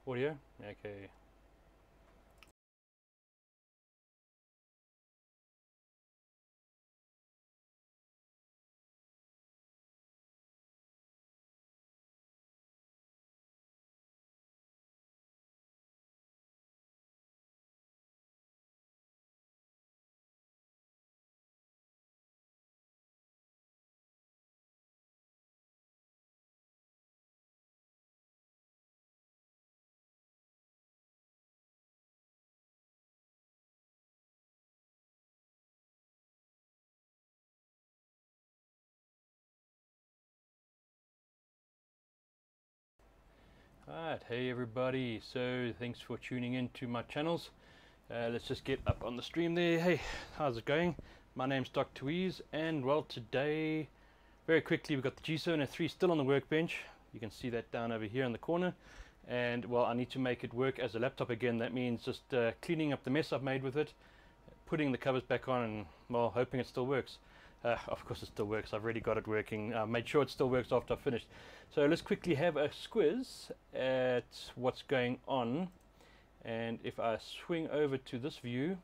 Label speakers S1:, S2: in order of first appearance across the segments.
S1: Audio? Okay. Alright, hey everybody, so thanks for tuning in to my channels. Let's just get up on the stream there. Hey, how's it going? My name's DrWeez, and well, today, very quickly, we've got the G703 still on the workbench. You can see that down over here in the corner. And well, I need to make it work as a laptop again. That means just cleaning up the mess I've made with it, putting the covers back on, and well, hoping it still works. Of course it still works. I've already got it working. I made sure it still works after I've finished. So let's quickly have a squiz at what's going on. And if I swing over to this view,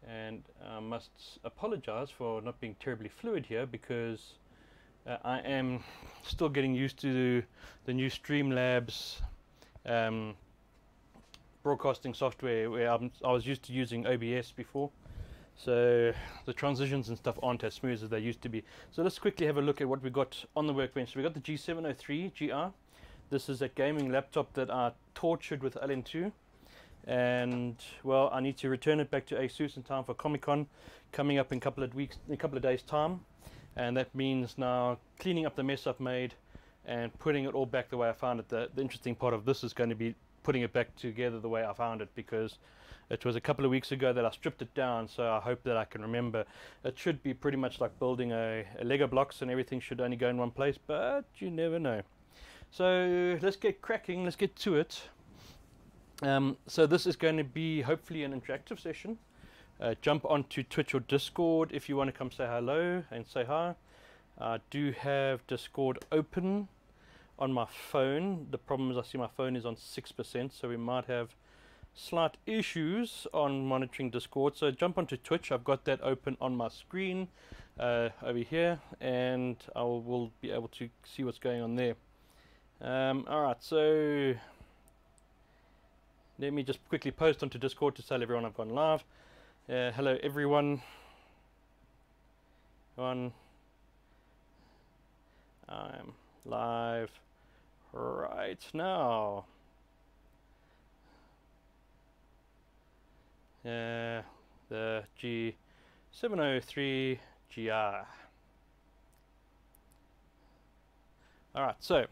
S1: and I must apologize for not being terribly fluid here, because I am still getting used to the new Streamlabs broadcasting software, where I was used to using OBS before. So the transitions and stuff aren't as smooth as they used to be. So let's quickly have a look at what we got on the workbench. So we got the G703 GR. This is a gaming laptop that I tortured with LN2, and well, I need to return it back to ASUS in time for Comic-Con coming up in a couple of days time, and that means now cleaning up the mess I've made and putting it all back the way I found it. The interesting part of this is going to be putting it back together the way I found it, because it was a couple of weeks ago that I stripped it down, so I hope that I can remember. It should be pretty much like building a Lego blocks, and everything should only go in one place, but you never know. So let's get cracking, let's get to it. So this is going to be hopefully an interactive session. Jump onto Twitch or Discord if you want to come say hello and say hi. I do have Discord open on my phone. The problem is I see my phone is on 6%, so we might have slight issues on monitoring Discord. So jump onto Twitch. I've got that open on my screen over here, and I will be able to see what's going on there. Alright, so let me just quickly post onto Discord to tell everyone I've gone live. Hello everyone. I'm live right now. The G703 GR. Alright, so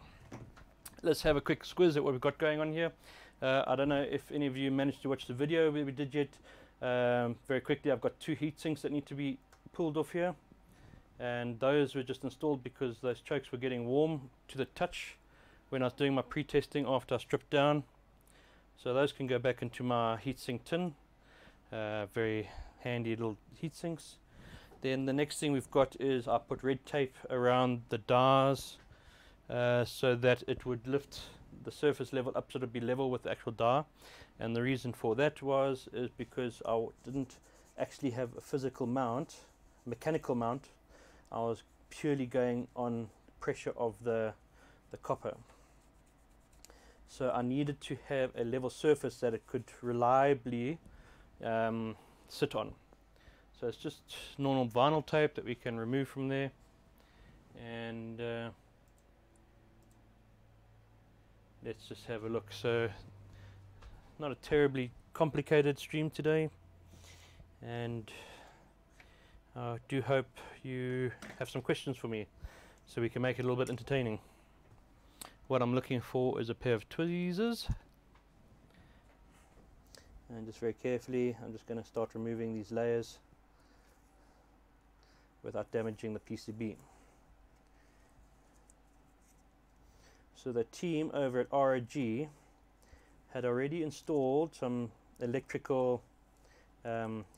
S1: let's have a quick squiz at what we've got going on here. I don't know if any of you managed to watch the video we did yet. Very quickly, I've got two heat sinks that need to be pulled off here, and those were just installed because those chokes were getting warm to the touch when I was doing my pre-testing after I stripped down. So those can go back into my heatsink tin. Very handy little heat sinks. Then the next thing we've got is I put red tape around the dies so that it would lift the surface level up so it would be level with the actual die. And the reason for that is because I didn't actually have a physical mount, mechanical mount. I was purely going on pressure of the copper. So I needed to have a level surface that it could reliably sit on. So it's just normal vinyl tape that we can remove from there, and let's just have a look. So not a terribly complicated stream today, and I do hope you have some questions for me so we can make it a little bit entertaining. What I'm looking for is a pair of tweezers, and just very carefully I'm just going to start removing these layers without damaging the PCB. So the team over at ROG had already installed some electrical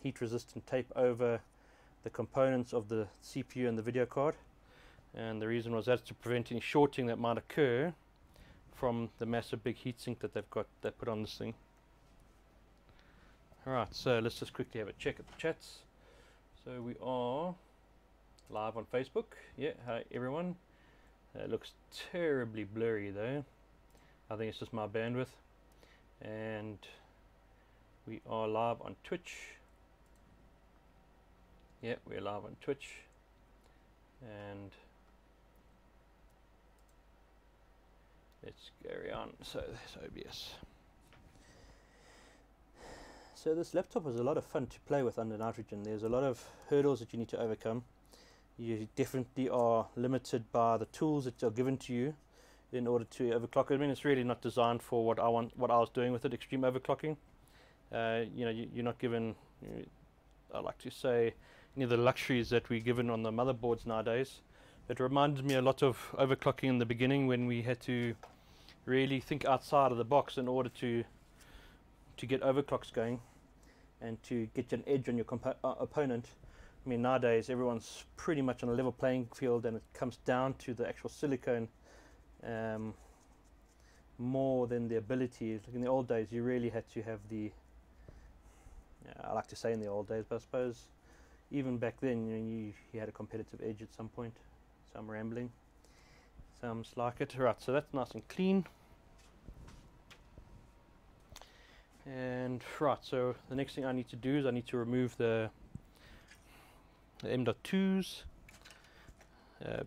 S1: heat resistant tape over the components of the CPU and the video card, and the reason was that's to prevent any shorting that might occur from the massive big heatsink that they put on this thing. Alright, so let's just quickly have a check at the chats. So we are live on Facebook. Yeah, hi everyone. It looks terribly blurry though. I think it's just my bandwidth. And we are live on Twitch. Yeah, we're live on Twitch. And let's carry on. So there's OBS. So this laptop is a lot of fun to play with under nitrogen. There's a lot of hurdles that you need to overcome. You definitely are limited by the tools that are given to you in order to overclock it. I mean, it's really not designed for what I was doing with it, extreme overclocking. You know, you're not given, I like to say, any of the luxuries that we're given on the motherboards nowadays. It reminded me a lot of overclocking in the beginning when we had to really think outside of the box in order to get overclocks going and to get an edge on your opponent. I mean, nowadays everyone's pretty much on a level playing field, and it comes down to the actual silicone more than the ability. Like in the old days, you really had to have the, I like to say in the old days, but I suppose even back then, you know, you had a competitive edge at some point. So I'm rambling. Sounds like it. Right, so that's nice and clean. And right, so the next thing I need to do is I need to remove the M.2s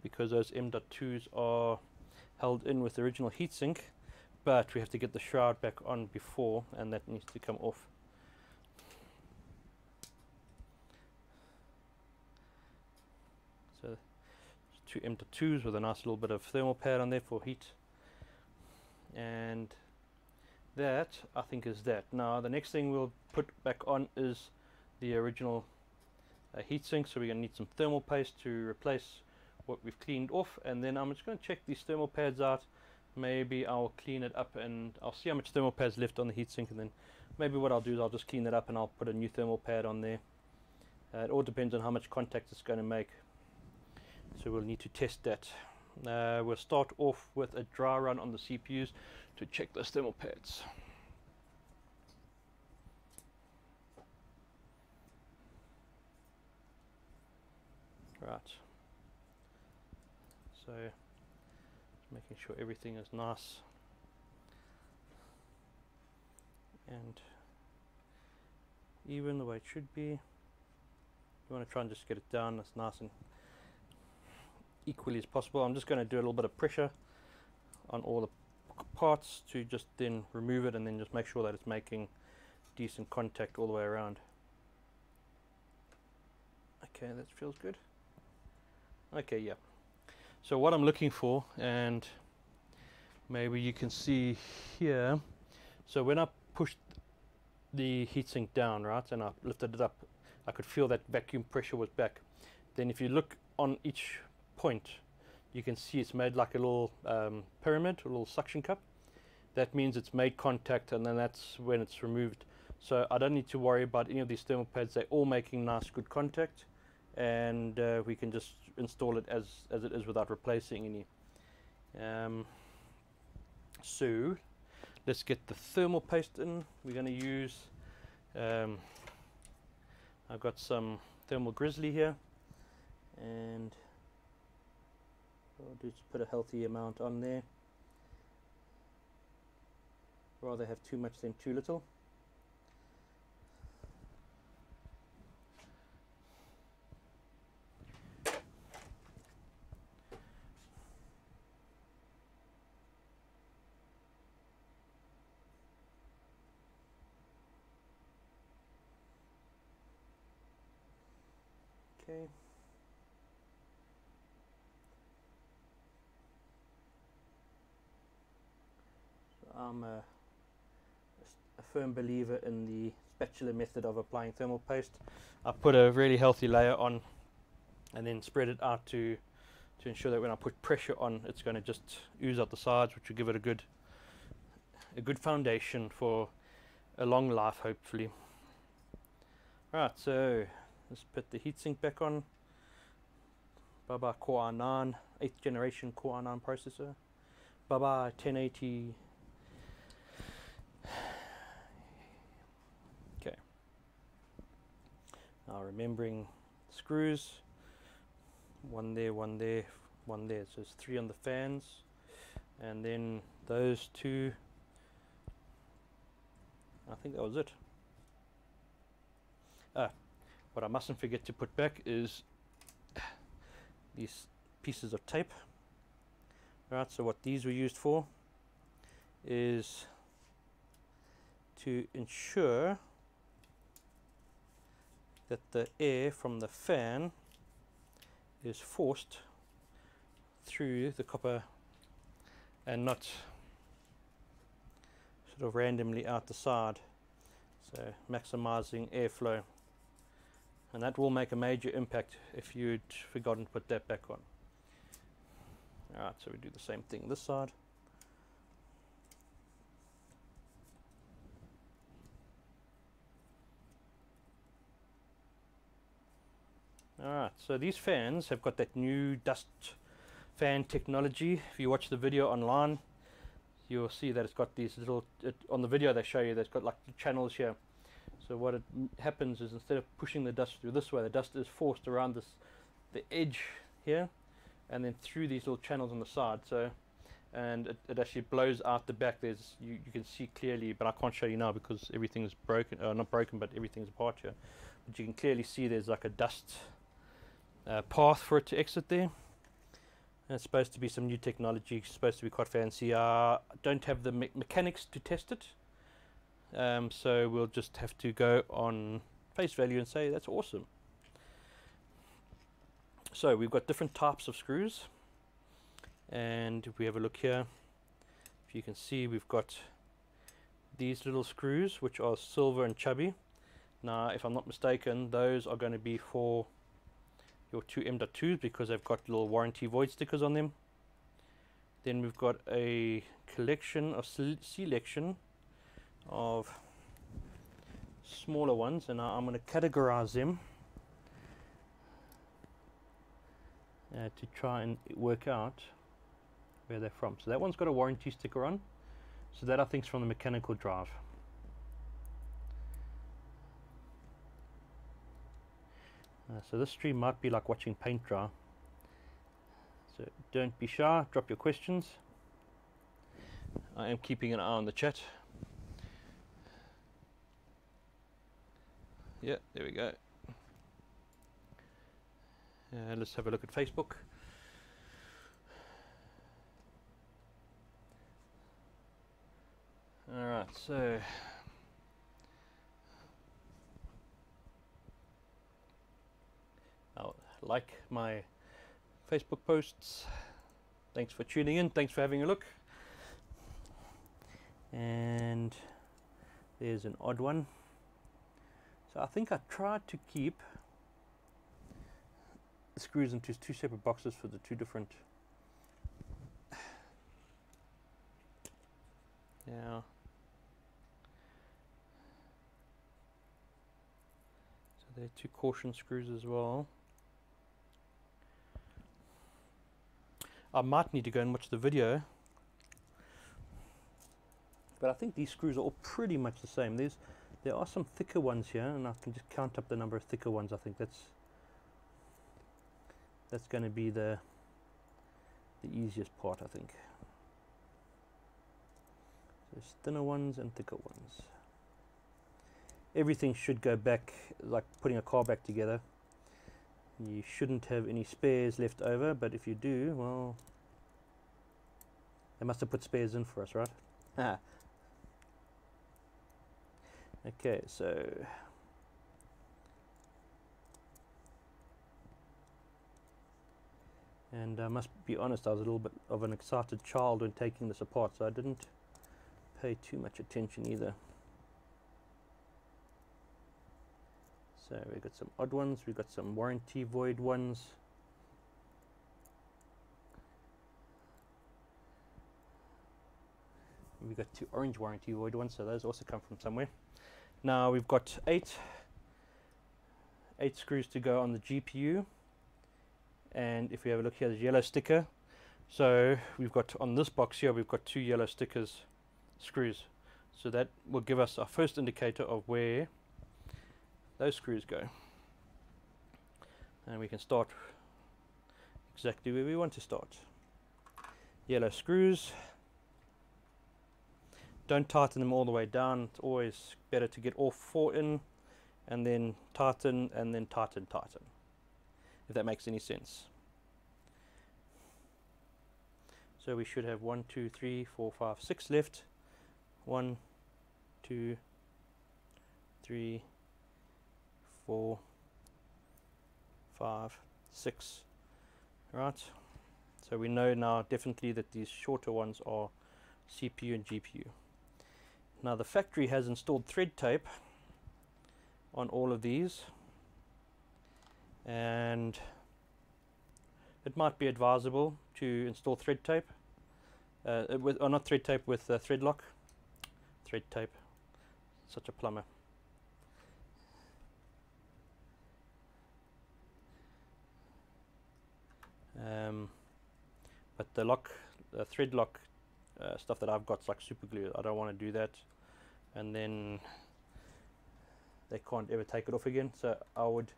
S1: because those M.2s are held in with the original heatsink, but we have to get the shroud back on before, and that needs to come off. So two M.2s with a nice little bit of thermal pad on there for heat, and that I think is that. Now the next thing we'll put back on is the original heatsink, so we're going to need some thermal paste to replace what we've cleaned off, and then I'm just going to check these thermal pads out. Maybe I'll clean it up and I'll see how much thermal pads left on the heatsink, and then maybe what I'll do is I'll just clean it up and I'll put a new thermal pad on there. It all depends on how much contact it's going to make, so we'll need to test that. We'll start off with a dry run on the CPUs to check those thermal pads. Right, so just making sure everything is nice and even the way it should be. You want to try and just get it down as nice and equally as possible. I'm just going to do a little bit of pressure on all the parts to just then remove it, and then just make sure that it's making decent contact all the way around. Okay, that feels good. Okay, yeah. So what I'm looking for, and maybe you can see here, so when I pushed the heatsink down, right, and I lifted it up, I could feel that vacuum pressure was back. Then if you look on each point, you can see it's made like a little pyramid, a little suction cup. That means it's made contact, and then that's when it's removed. So I don't need to worry about any of these thermal pads. They're all making nice good contact, and we can just install it as it is without replacing any. So let's get the thermal paste in. We're going to use I've got some thermal grizzly here, and I'll just put a healthy amount on there. Rather have too much than too little. Okay. So I'm a firm believer in the spatula method of applying thermal paste. I put a really healthy layer on and then spread it out to ensure that when I put pressure on, it's going to just ooze out the sides, which will give it a good foundation for a long life, hopefully. Right, so let's put the heatsink back on. Bye-bye Core i9, 8th generation Core i9 processor. bye bye 1080. Okay, now remembering screws, one there, one there, one there, so it's 3 on the fans, and then those 2. I think that was it. What I mustn't forget to put back is these pieces of tape. Right, so what these were used for is to ensure that the air from the fan is forced through the copper and not sort of randomly out the side, so maximizing airflow, and that will make a major impact if you'd forgotten to put that back on. Alright, so we do the same thing this side. Alright, so these fans have got that new dust fan technology. If you watch the video online, you'll see that it's got these little, on the video they show you, that's got like the channels here. So what happens is, instead of pushing the dust through this way, the dust is forced around this, the edge here, and then through these little channels on the side. So, and it actually blows out the back. There's, you can see clearly, but I can't show you now because everything is broken, not broken, but everything's apart here. But you can clearly see there's like a dust path for it to exit there. And it's supposed to be some new technology, it's supposed to be quite fancy. I don't have the mechanics to test it, so we'll just have to go on face value and say that's awesome. So we've got different types of screws, and if we have a look here, if you can see, we've got these little screws which are silver and chubby. Now if I'm not mistaken, those are going to be for your 2 M.2s because they've got little warranty void stickers on them. Then we've got a collection or selection of smaller ones, and I'm going to categorize them to try and work out where they're from. So that one's got a warranty sticker on, so that I think is from the mechanical drive. So this stream might be like watching paint dry, so don't be shy, drop your questions. I am keeping an eye on the chat. Yeah, there we go. Let's have a look at Facebook. Alright, so I'll like my Facebook posts. Thanks for tuning in, thanks for having a look. And there's an odd one. So I think I tried to keep the screws into 2 separate boxes for the 2 different. Yeah. So there are 2 caution screws as well. I might need to go and watch the video, but I think these screws are all pretty much the same. There are some thicker ones here, and I can just count up the number of thicker ones. I think that's going to be the easiest part, I think. So there's thinner ones and thicker ones. Everything should go back like putting a car back together. You shouldn't have any spares left over, but if you do, well, they must have put spares in for us, right? Okay, so and I must be honest, I was a little bit of an excited child when taking this apart, so I didn't pay too much attention either. So we've got some odd ones, we've got some warranty void ones. We've got 2 orange warranty void ones, so those also come from somewhere. Now we've got 8 screws to go on the GPU, and if we have a look here, there's a yellow sticker. So we've got on this box here, we've got 2 yellow stickers, screws. So that will give us our first indicator of where those screws go. And we can start exactly where we want to start. Yellow screws. Don't tighten them all the way down. It's always better to get all 4 in and then tighten and then tighten, if that makes any sense. So we should have 1, 2, 3, 4, 5, 6 left. 1, 2, 3, 4, 5, 6. Right. So we know now definitely that these shorter ones are CPU and GPU. Now the factory has installed thread tape on all of these, and it might be advisable to install thread tape or not thread tape, with thread lock. Thread tape, such a plumber. But the thread lock stuff that I've got is like super glue. I don't want to do that, and then they can't ever take it off again. So I would,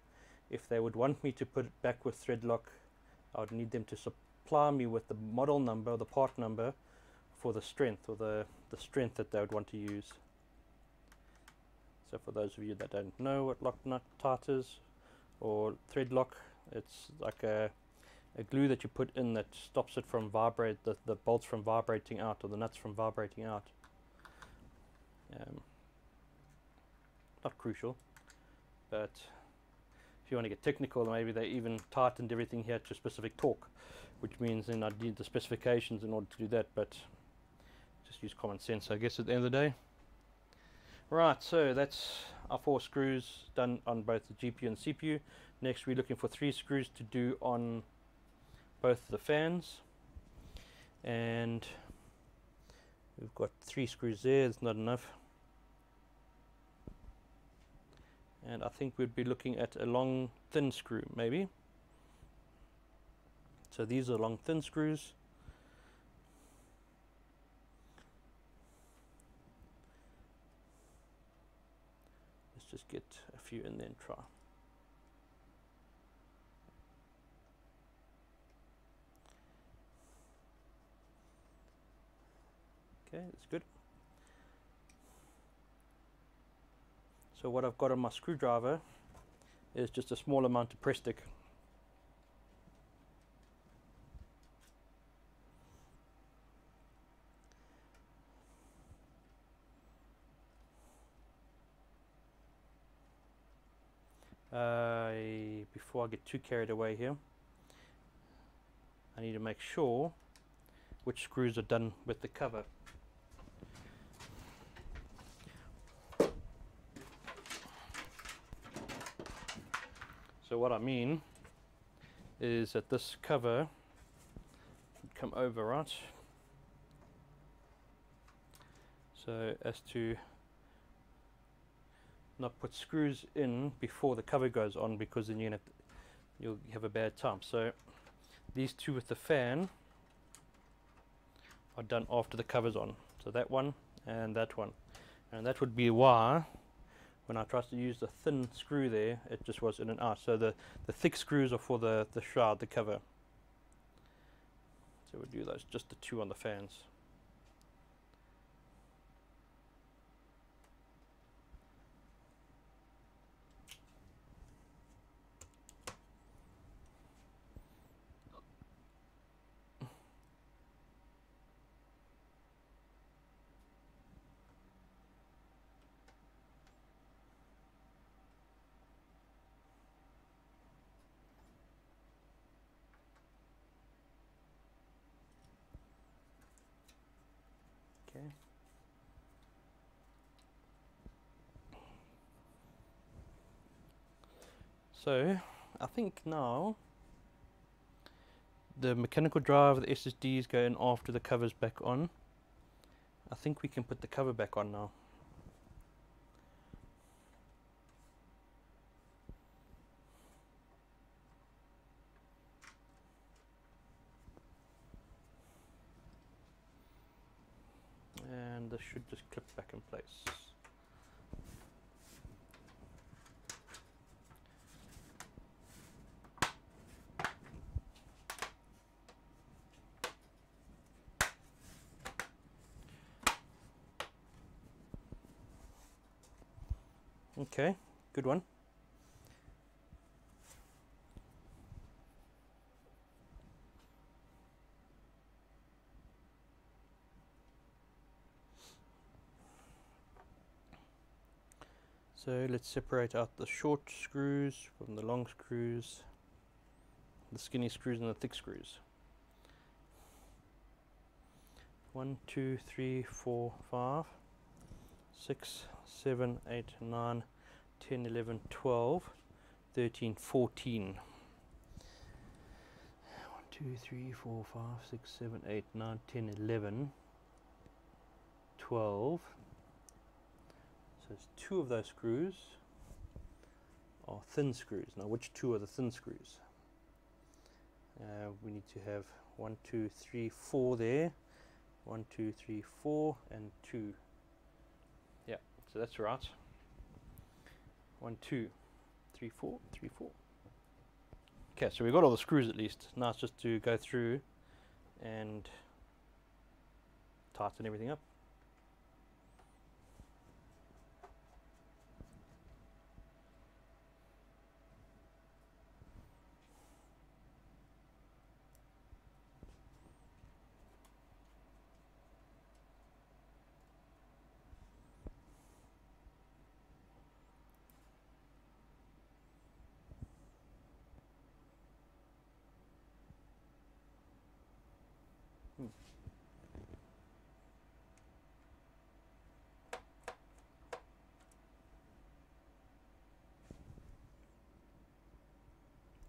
S1: if they would want me to put it back with thread lock, I would need them to supply me with the model number, or the part number for the strength, or the strength that they would want to use. So for those of you that don't know what lock nut tight is, or thread lock, it's like a glue that you put in that stops it from the bolts from vibrating out, or the nuts from vibrating out. Not crucial, but if you want to get technical, maybe they even tightened everything here to specific torque, which means then I'd need the specifications in order to do that, but just use common sense, I guess, at the end of the day. Right, so that's our 4 screws done on both the GPU and CPU. Next we're looking for 3 screws to do on both the fans, and we've got 3 screws there. It's not enough, and I think we'd be looking at a long thin screw maybe. So these are long thin screws. Let's just get a few in there and try. Okay, that's good. So what I've got on my screwdriver is just a small amount of press stick. Before I get too carried away here, I need to make sure which screws are done with the cover. So what I mean is that this cover should come over, right? So as to not put screws in before the cover goes on, because then you'll have a bad time. So these 2 with the fan are done after the cover's on. So that one and that one. And that would be why when I tried to use the thin screw there, it just was in and out. So the thick screws are for the shroud, the cover. So we'll do those, just the 2 on the fans. Okay. So I think now the mechanical drive, the SSDs go in after the cover's back on. I think we can put the cover back on now. this should just clip back in place. Okay, good one. So let's separate out the short screws from the long screws, the skinny screws and the thick screws. 1, 2, 3, 4, 5, 6, 7, 8, 9, 10, 11, 12, 13, 14. 1, 2, 3, 4, 5, 6, 7, 8, 9, 10, 11, 12. So it's 2 of those screws are thin screws. Now which 2 are the thin screws? We need to have 1, 2, 3, 4 there. 1, 2, 3, 4 and 2. Yeah, so that's right. 1, 2, 3, 4, 3, 4. Okay, so we've got all the screws at least. Now it's just to go through and tighten everything up.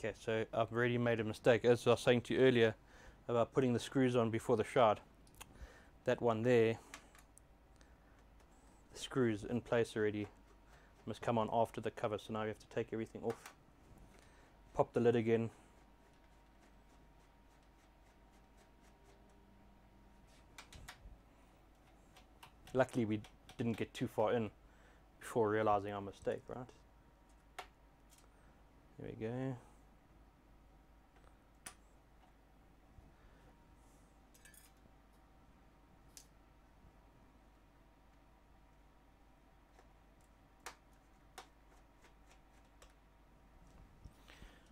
S1: Okay, so I've already made a mistake. As I was saying to you earlier about putting the screws on before the shard, that one there, the screws in place already, must come on after the cover. So now you have to take everything off, pop the lid again. Luckily we didn't get too far in before realizing our mistake, right? There we go.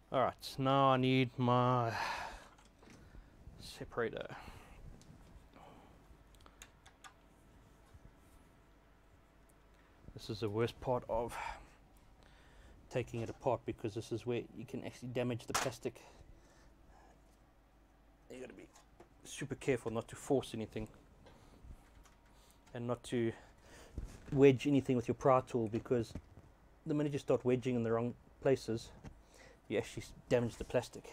S1: Alright, now I need my separator. This is the worst part of taking it apart, because this is where you can actually damage the plastic. You got to be super careful not to force anything and not to wedge anything with your pry tool, because the minute you start wedging in the wrong places, you actually damage the plastic.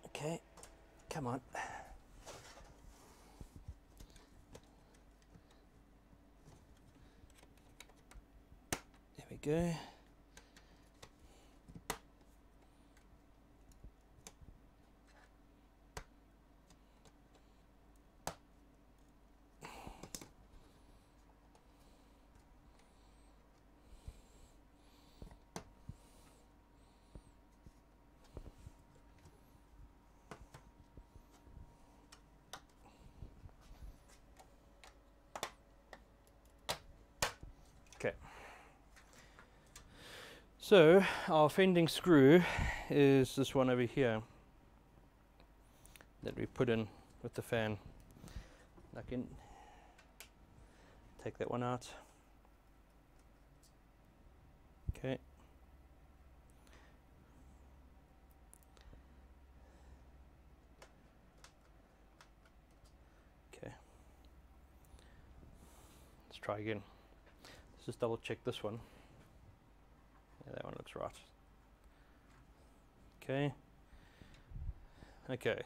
S1: Okay, come on. There we go. Okay, so our fending screw is this one over here that we put in with the fan. I can take that one out. Okay. Okay. Let's try again. Just double check this one. Yeah, that one looks right. Okay. Okay.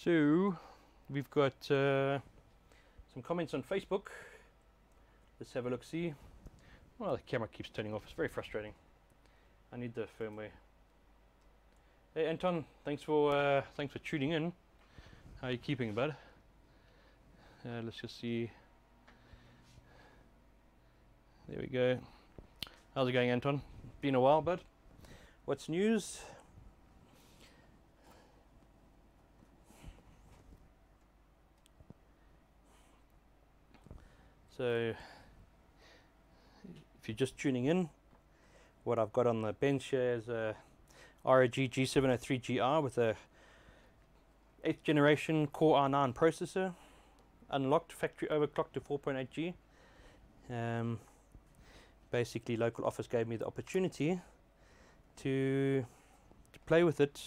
S1: So we've got some comments on Facebook. Let's have a look. See. Well, the camera keeps turning off. It's very frustrating. I need the firmware. Hey Anton, thanks for tuning in. How are you keeping, bud? Let's just see. There we go. How's it going, Anton? Been a while, bud. What's news? So, if you're just tuning in, what I've got on the bench here is a ROG G703GR with a 8th generation Core i9 processor, unlocked, factory overclocked to 4.8G. Basically, local office gave me the opportunity to play with it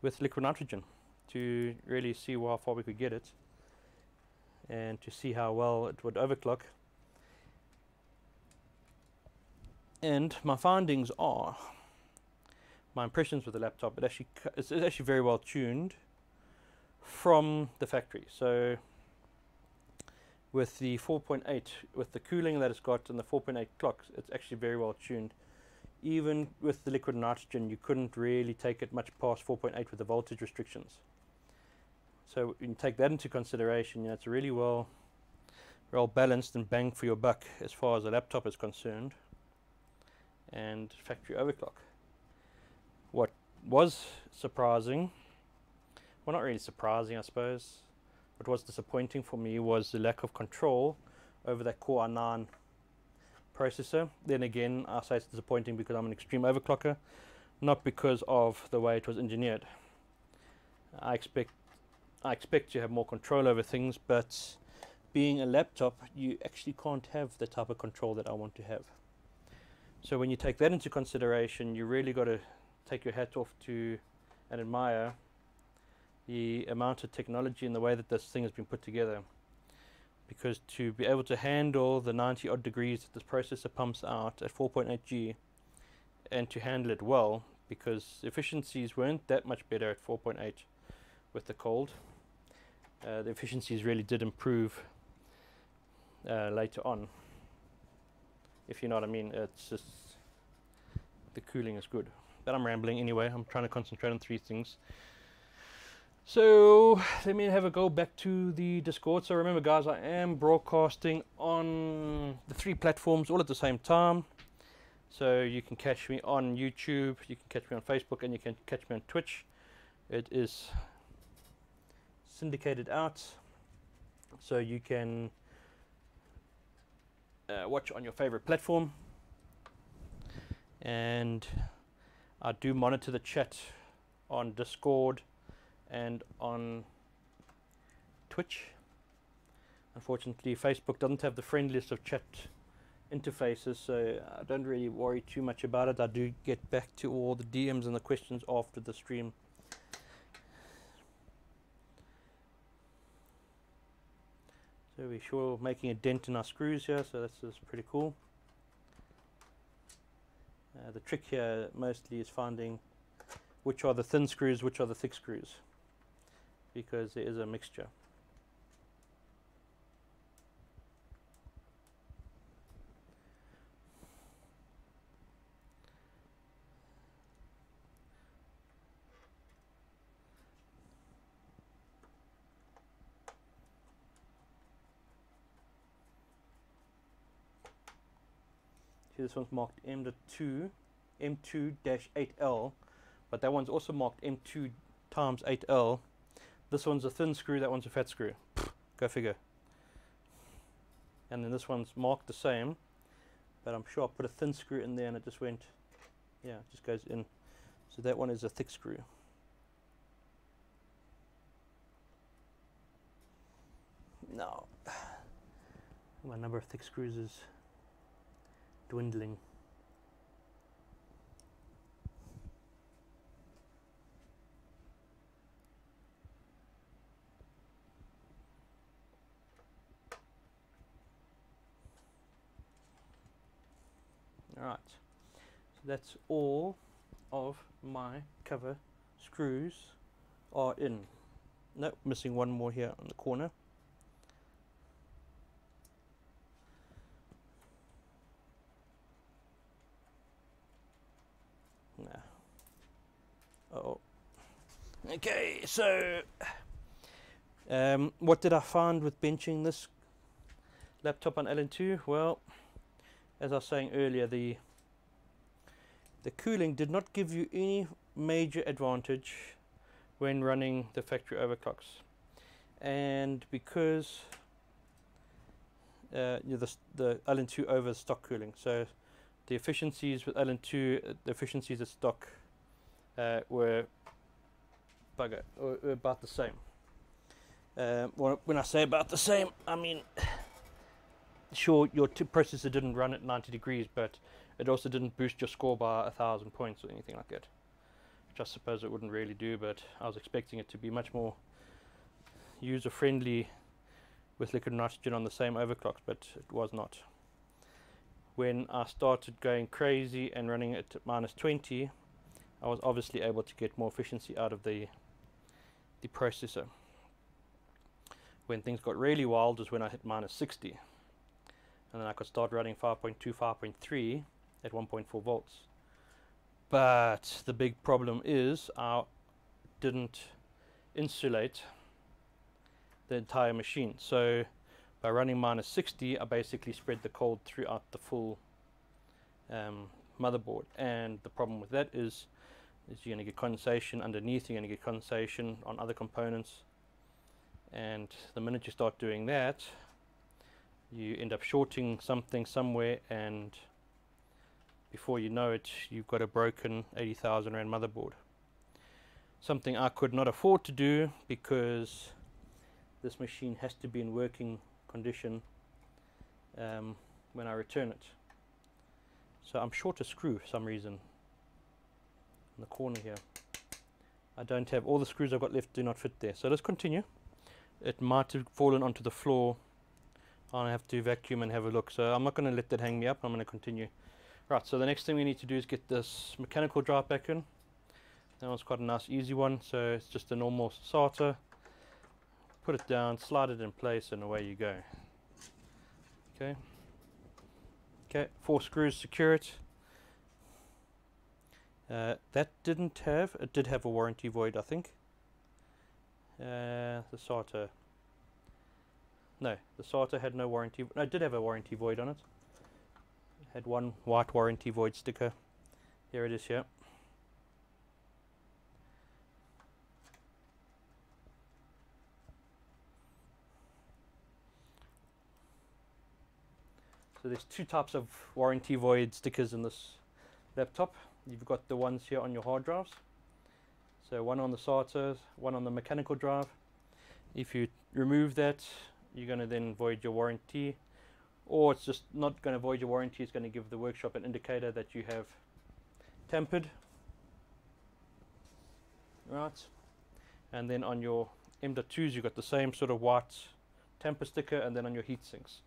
S1: with liquid nitrogen, to really see how far we could get it and to see how well it would overclock. And my findings are, my impressions with the laptop, it's actually very well tuned from the factory. So with the 4.8, with the cooling that it's got and the 4.8 clocks, it's actually very well tuned. Even with the liquid nitrogen, you couldn't really take it much past 4.8 with the voltage restrictions. So when you take that into consideration, it's really well balanced and bang for your buck as far as the laptop is concerned. And factory overclock. What was surprising, well, not really surprising, I suppose. What was disappointing for me was the lack of control over that Core i9 processor. Then again, I say it's disappointing because I'm an extreme overclocker, not because of the way it was engineered. I expect to have more control over things, but being a laptop, you actually can't have the type of control that I want to have. So when you take that into consideration, you really got to take your hat off to and admire the amount of technology and the way that this thing has been put together. Because to be able to handle the 90 odd degrees that this processor pumps out at 4.8G and to handle it well, because efficiencies weren't that much better at 4.8 with the cold. The efficiencies really did improve later on. If you know what I mean, it's just the cooling is good. But I'm rambling anyway. I'm trying to concentrate on 3 things. So let me have a go back to the Discord. So remember, guys, I am broadcasting on the 3 platforms all at the same time. So you can catch me on YouTube, you can catch me on Facebook, and you can catch me on Twitch. It is syndicated out, so you can watch on your favorite platform. And I do monitor the chat on Discord and on Twitch. Unfortunately, Facebook doesn't have the friendliest of chat interfaces, so I don't really worry too much about it. I do get back to all the DMs and the questions after the stream. So we're sure making a dent in our screws here, so this is pretty cool. The trick here mostly is finding which are the thin screws, which are the thick screws, because there is a mixture. This one's marked M2-8L, but that one's also marked M2 times 8L. This one's a thin screw, that one's a fat screw. Go figure. And then this one's marked the same, but I'm sure I put a thin screw in there and it just went, yeah, it just goes in. So that one is a thick screw. Now, my number of thick screws is dwindling. Alright, so that's all of my cover screws are in. Nope, missing one more here on the corner. Nah. Oh. Okay, so what did I find with benching this laptop on LN2? Well, as I was saying earlier, the cooling did not give you any major advantage when running the factory overclocks, and because the LN2 over stock cooling, so the efficiencies with LN2, the efficiencies at stock were about the same. When I say about the same, I mean, sure, your processor didn't run at 90 degrees, but it also didn't boost your score by 1,000 points or anything like that, which I suppose it wouldn't really do, but I was expecting it to be much more user-friendly with liquid nitrogen on the same overclocks, but it was not. When I started going crazy and running it at -20, I was obviously able to get more efficiency out of the processor. When things got really wild was when I hit -60, and then I could start running 5.2, 5.3 at 1.4 volts. But the big problem is I didn't insulate the entire machine. So by running -60, I basically spread the cold throughout the full motherboard. And the problem with that is you're going to get condensation underneath, you're going to get condensation on other components. And the minute you start doing that, you end up shorting something somewhere, and before you know it, you've got a broken 80,000 Rand motherboard. Something I could not afford to do because this machine has to be in working condition when I return it. So I'm short a screw for some reason in the corner here. I don't have all the screws I've got left, do not fit there. So let's continue. It might have fallen onto the floor. I'll have to vacuum and have a look. So I'm not going to let that hang me up. I'm going to continue. Right, so the next thing we need to do is get this mechanical drive back in. That one's quite a nice easy one. So it's just a normal starter. Put it down, slide it in place, and away you go. Okay. Okay, 4 screws secure it. That didn't have, it did have a warranty void, I think. The SATA, no, the SATA had no warranty. No, it did have a warranty void on it. It had one white warranty void sticker. Here it is here. So there's 2 types of warranty void stickers in this laptop. You've got the ones here on your hard drives. So one on the SATA, one on the mechanical drive. If you remove that, you're going to then void your warranty, or it's just not going to void your warranty, it's going to give the workshop an indicator that you have tampered. Right. And then on your M.2s you've got the same sort of white tamper sticker, and then on your heat sinks.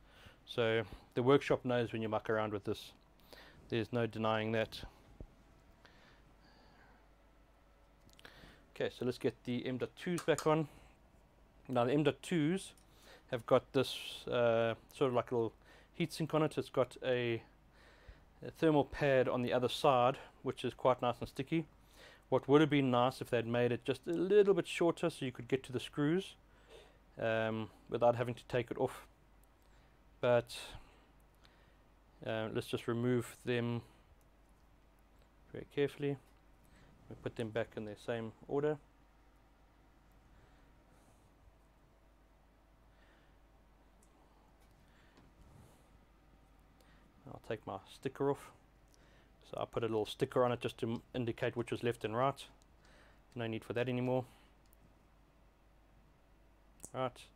S1: So the workshop knows when you muck around with this. There's no denying that. Okay, so let's get the M.2s back on. Now the M.2s have got this sort of like a little heatsink on it. It's got a thermal pad on the other side, which is quite nice and sticky. What would have been nice if they'd made it just a little bit shorter so you could get to the screws without having to take it off. But let's just remove them very carefully. We put them back in their same order. I'll take my sticker off. So I put a little sticker on it just to indicate which was left and right. No need for that anymore. Right.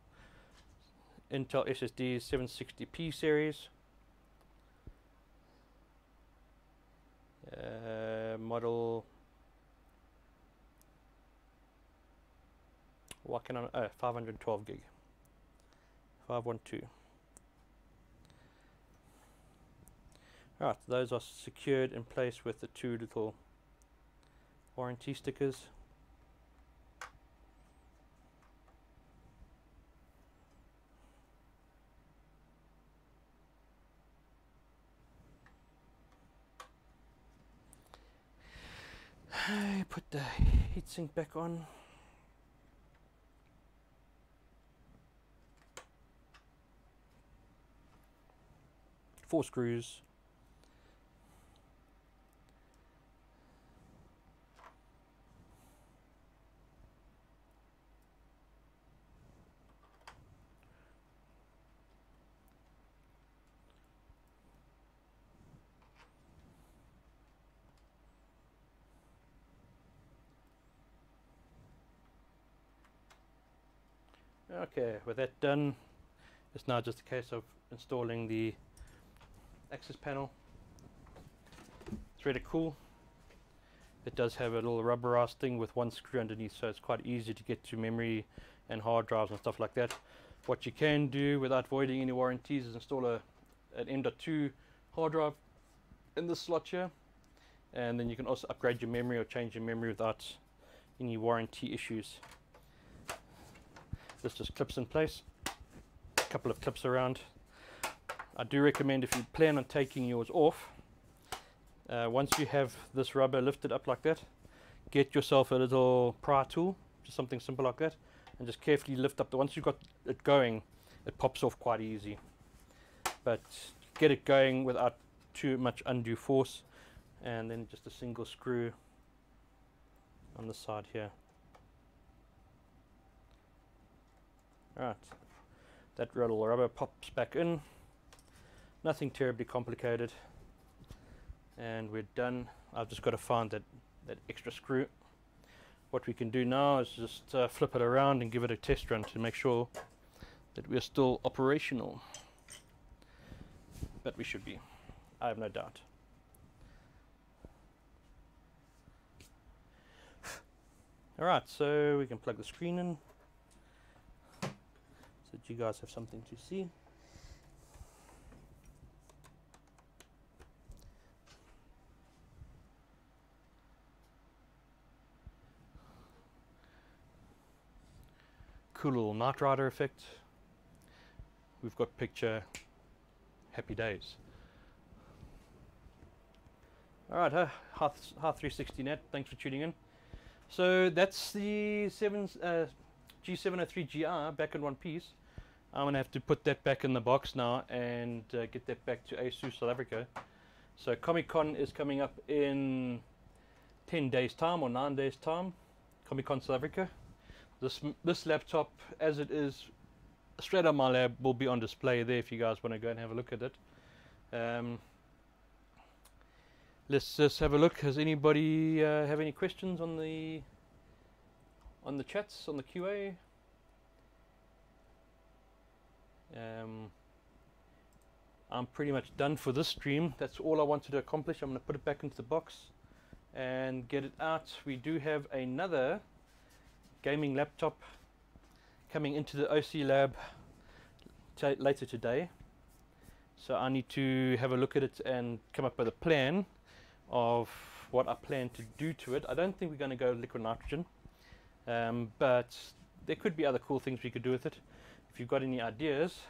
S1: Intel SSD 760p series. Model. What can I? Oh, 512 gig. 512. Right, those are secured in place with the 2 little warranty stickers. Okay, put the heatsink back on. Four screws. Okay, with that done, it's now just a case of installing the access panel. It's really cool. It does have a little rubberized thing with one screw underneath, so it's quite easy to get to memory and hard drives and stuff like that. What you can do without voiding any warranties is install an M.2 hard drive in this slot here, and then you can also upgrade your memory or change your memory without any warranty issues. This just clips in place, a couple of clips around. I do recommend, if you plan on taking yours off, once you have this rubber lifted up like that, get yourself a little pry tool, just something simple like that, and just carefully lift up. Once you've got it going, it pops off quite easy. But get it going without too much undue force, and then just a single screw on the side here. Alright, that little rubber pops back in. Nothing terribly complicated, and we're done. I've just got to find that extra screw. What we can do now is just flip it around and give it a test run to make sure that we're still operational. But we should be, I have no doubt. Alright, so we can plug the screen in so that you guys have something to see. Cool little Knight Rider effect. We've got picture, happy days. Alright, H360 Net, thanks for tuning in. So that's the G703 GR back in one piece. I'm going to have to put that back in the box now and get that back to ASUS South Africa. So Comic-Con is coming up in 10 days time or 9 days time. Comic-Con South Africa. This laptop, as it is straight out my lab, will be on display there if you guys want to go and have a look at it. Let's just have a look. Has anybody have any questions on the chats, on the QA? I'm pretty much done for this stream. That's all I wanted to accomplish. I'm going to put it back into the box and get it out. We do have another gaming laptop coming into the OC lab later today, so I need to have a look at it and come up with a plan of what I plan to do to it. I don't think we're going to go liquid nitrogen, but there could be other cool things we could do with it. If you've got any ideas,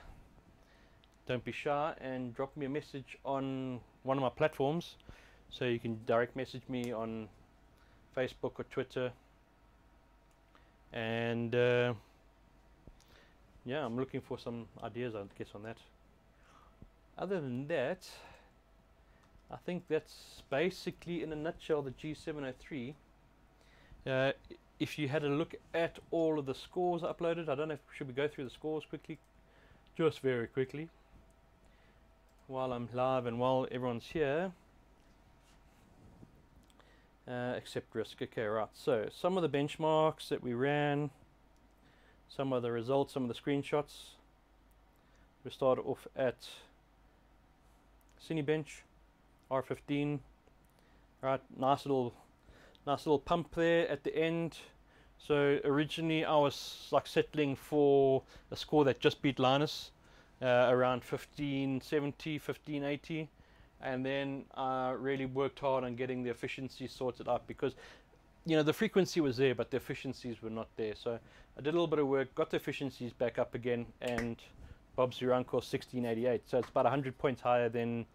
S1: don't be shy and drop me a message on one of my platforms. So you can direct message me on Facebook or Twitter. And yeah, I'm looking for some ideas, I guess, on that. Other than that, I think that's basically in a nutshell the G703. If you had a look at all of the scores uploaded, I don't know if should we go through the scores quickly, just very quickly, while I'm live and while everyone's here, except Risk. Okay, right, so some of the benchmarks that we ran, some of the results, some of the screenshots. We started off at Cinebench R15. Right, nice little pump there at the end. So originally I was like settling for a score that just beat Linus, around 1570, 1580, and then I really worked hard on getting the efficiency sorted out, because you know the frequency was there but the efficiencies were not there. So I did a little bit of work, got the efficiencies back up again, and Bob's your uncle 1688. So it's about 100 points higher than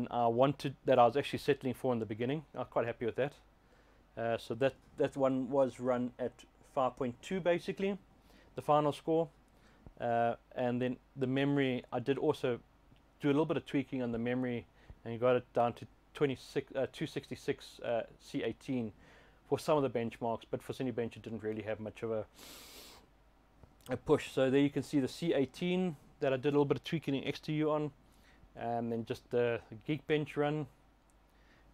S1: I wanted, that I was actually settling for in the beginning. I was quite happy with that. So that one was run at 5.2 basically, the final score. And then the memory, I did also do a little bit of tweaking on the memory and got it down to 266 C18 for some of the benchmarks, but for Cinebench it didn't really have much of a push. So there you can see the C18 that I did a little bit of tweaking in XTU on, and then just the Geekbench run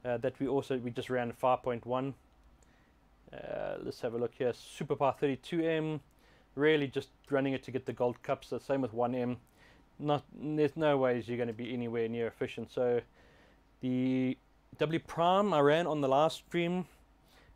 S1: that we just ran 5.1. Let's have a look here. Superpower 32M, really just running it to get the gold cups. The same with 1M. There's no ways you're going to be anywhere near efficient. So the W Prime I ran on the last stream.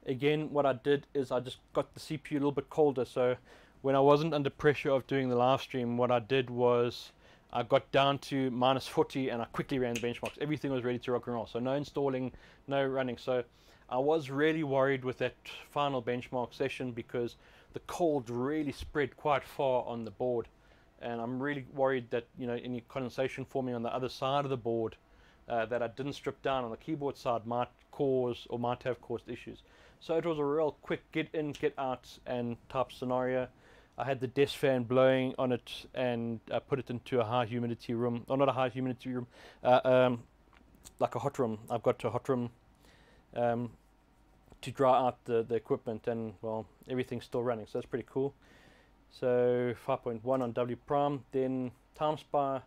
S1: Again, what I did is I just got the CPU a little bit colder. So when I wasn't under pressure of doing the live stream, what I did was I got down to -40 and I quickly ran the benchmarks. Everything was ready to rock and roll. So no installing, no running. So I was really worried with that final benchmark session because the cold really spread quite far on the board, and I'm really worried that, you know, any condensation forming on the other side of the board that I didn't strip down on the keyboard side might cause or might have caused issues. So it was a real quick get in, get out and type scenario. I had the desk fan blowing on it and put it into a high humidity room, or not a high humidity room, like a hot room. I've got a hot room to dry out the equipment, and well, everything's still running, so that's pretty cool. So 5.1 on W Prime, then time spy,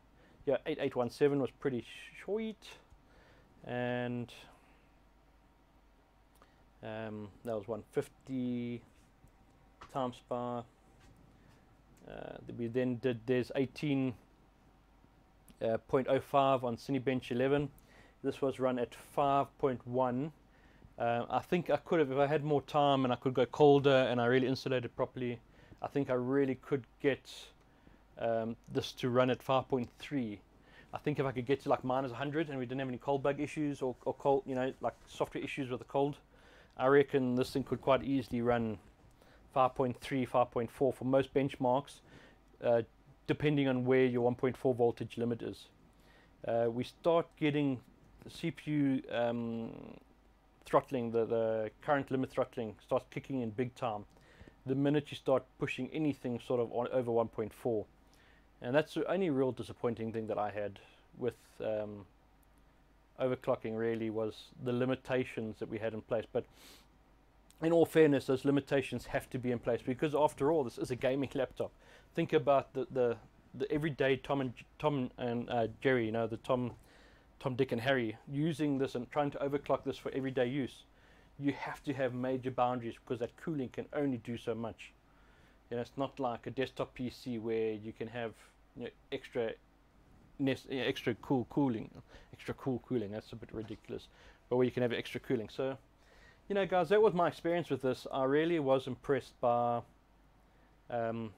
S1: yeah, 8817 was pretty sweet, and that was 150 time spy. We then did, there's 18.05 on Cinebench 11. This was run at 5.1. I think I could have, if I had more time and I could go colder and I really insulated properly, I think I really could get this to run at 5.3. I think if I could get to like -100 and we didn't have any cold bug issues or cold, you know, like software issues with the cold, I reckon this thing could quite easily run 5.3, 5.4 for most benchmarks, depending on where your 1.4 voltage limit is. We start getting the CPU throttling, the current limit throttling starts kicking in big time the minute you start pushing anything sort of over 1.4, and that's the only real disappointing thing that I had with overclocking, really, was the limitations that we had in place. But in all fairness, those limitations have to be in place because after all, this is a gaming laptop. Think about the everyday Tom and Jerry, you know, the Tom, Dick and Harry, using this and trying to overclock this for everyday use. You have to have major boundaries because that cooling can only do so much. You know, it's not like a desktop PC where you can have, you know, extra cool cooling. That's a bit ridiculous, but where you can have extra cooling. So, you know, guys, that was my experience with this. I really was impressed by the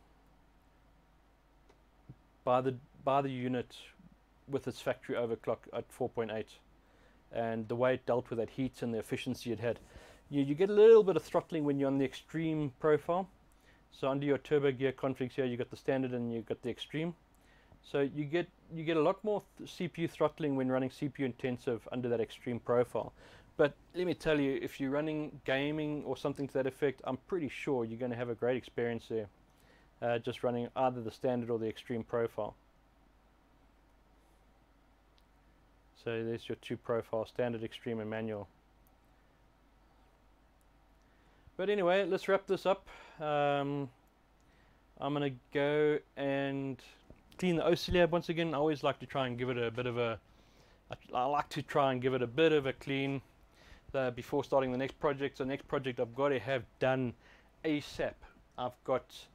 S1: unit with its factory overclock at 4.8, and the way it dealt with that heat and the efficiency it had. You get a little bit of throttling when you're on the extreme profile. So under your turbo gear configs here, you got the standard and you got the extreme. So you get a lot more CPU throttling when running CPU intensive under that extreme profile. But let me tell you, if you're running gaming or something to that effect, I'm pretty sure you're going to have a great experience there, just running either the standard or the extreme profile. So there's your two profiles, standard, extreme, and manual. But anyway, let's wrap this up. I'm going to go and clean the OC lab once again. I always like to try and give it a bit of a, clean before starting the next project. So the next project I've got to have done ASAP. I've got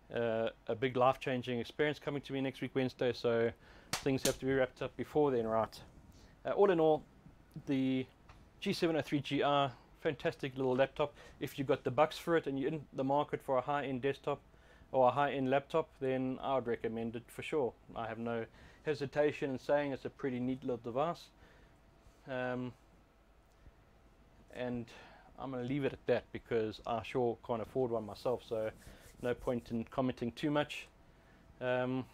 S1: a big life-changing experience coming to me next week, Wednesday, so things have to be wrapped up before then, right? All in all, the G703GR, fantastic little laptop. If you've got the bucks for it and you're in the market for a high-end desktop or a high-end laptop, then I would recommend it for sure. I have no hesitation in saying it's a pretty neat little device. And I'm going to leave it at that because I sure can't afford one myself, so no point in commenting too much. Quick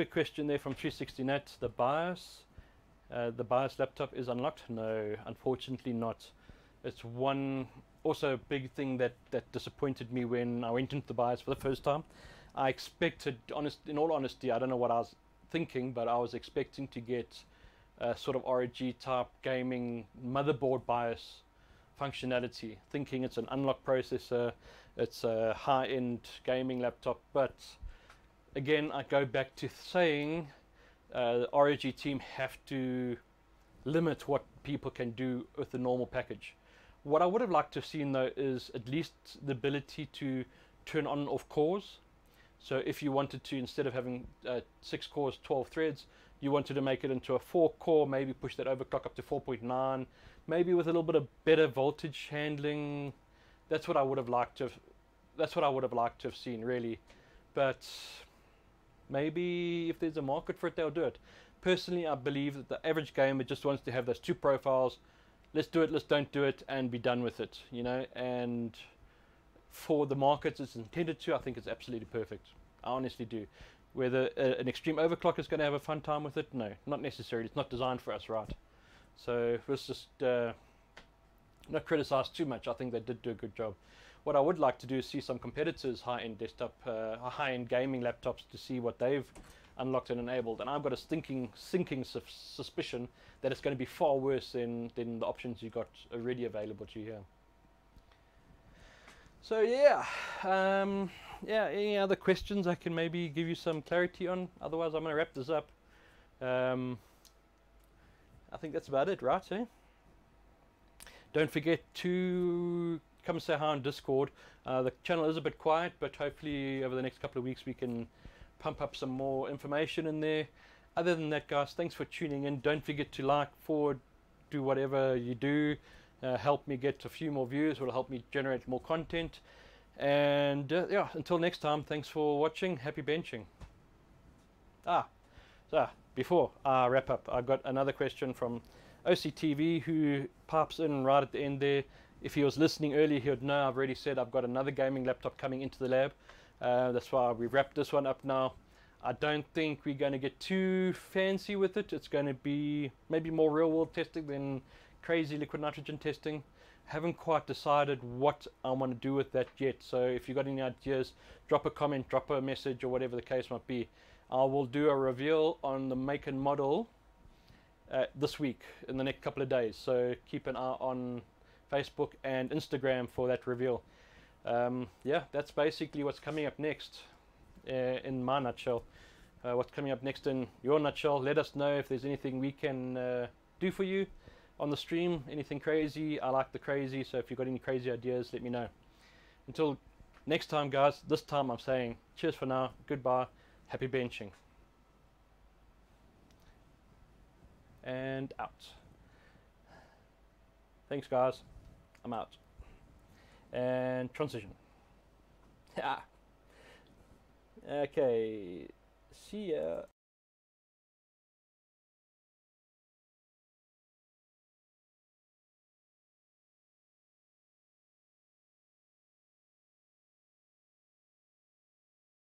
S1: question there from 360nat, the BIOS laptop is unlocked? No, unfortunately not. It's one also big thing that disappointed me when I went into the buyers for the first time. I expected, in all honesty, I don't know what I was thinking, but I was expecting to get a sort of ROG type gaming motherboard BIOS functionality, thinking it's an unlock processor, it's a high-end gaming laptop. But again, I go back to saying the ROG team have to limit what people can do with the normal package. What I would have liked to have seen though is at least the ability to turn on and off cores. So if you wanted to, instead of having 6 cores, 12 threads, you wanted to make it into a 4 core, maybe push that overclock up to 4.9, maybe with a little bit of better voltage handling. That's what I would have liked to have, that's what I would have liked to have seen, really. But maybe if there's a market for it, they'll do it. Personally, I believe that the average gamer just wants to have those 2 profiles. Let's do it, let's don't do it, and be done with it, you know. And for the markets it's intended to, I think it's absolutely perfect. I honestly do. Whether an extreme overclock is going to have a fun time with it, no, not necessarily. It's not designed for us, right? So let's just not criticize too much. I think they did do a good job. What I would like to do is see some competitors' high-end desktop, high-end gaming laptops, to see what they've unlocked and enabled. And I've got a sinking suspicion that it's going to be far worse than the options you got already available to you here. So yeah, yeah. Any other questions I can maybe give you some clarity on? Otherwise, I'm going to wrap this up. I think that's about it, right? Eh? Don't forget to come say hi on Discord. The channel is a bit quiet, but hopefully over the next couple of weeks we can pump up some more information in there. Other than that, guys, thanks for tuning in. Don't forget to like, forward, do whatever you do. Help me get a few more views, will help me generate more content. And yeah, until next time, thanks for watching. Happy benching. So before I wrap up, I got another question from OCTV, who pipes in right at the end there. If he was listening earlier, he would know I've already said I've got another gaming laptop coming into the lab. That's why we wrapped this one up now. I don't think we're going to get too fancy with it. It's going to be maybe more real world testing than crazy liquid nitrogen testing. Haven't quite decided what I want to do with that yet. So if you've got any ideas, drop a comment, drop a message, or whatever the case might be. I will do a reveal on the make and model this week, in the next couple of days. So keep an eye on Facebook and Instagram for that reveal. Yeah, that's basically what's coming up next in my nutshell. What's coming up next in your nutshell. Let us know if there's anything we can do for you on the stream, anything crazy. I like the crazy, so if you've got any crazy ideas, let me know. Until next time, guys, this time I'm saying cheers for now, goodbye, happy benching. And out. Thanks, guys. I'm out. And transition. Okay. See ya.